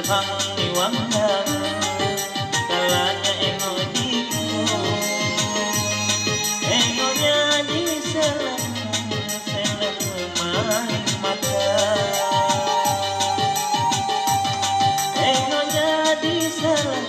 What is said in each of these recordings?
hang niwanglang kalanya engo diku engonya di selang main mata engonya di selang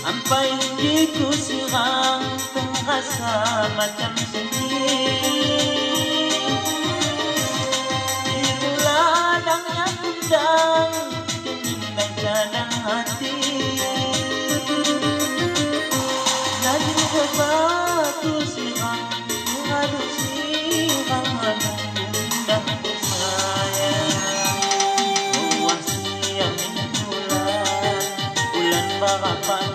Sampai diku sirang terasa macam sedih di ladang yang undang dingin dan cadang hati lagi berbatu sirang mengaduk sirang menundang sayang ruang siang bulan barapan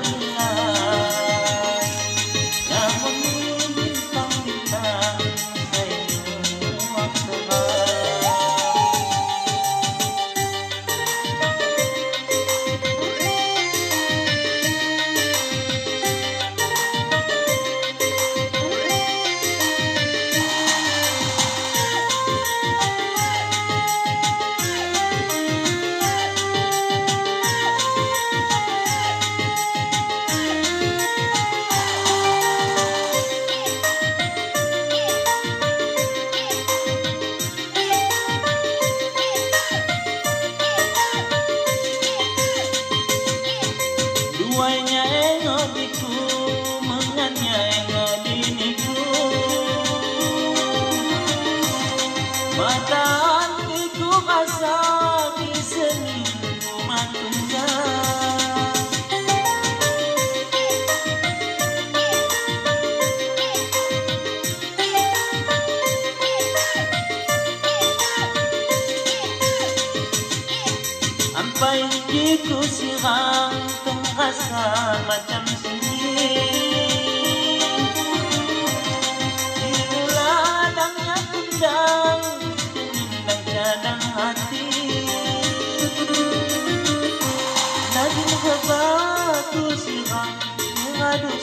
Duanya engo diku mengannya engo diniku mata hatiku rasa di seni rumah tunggal sampai diku sirang rasa macam sedih di ladang yang undang dingin dan cadang hati lagi berbatu sirang mengaduk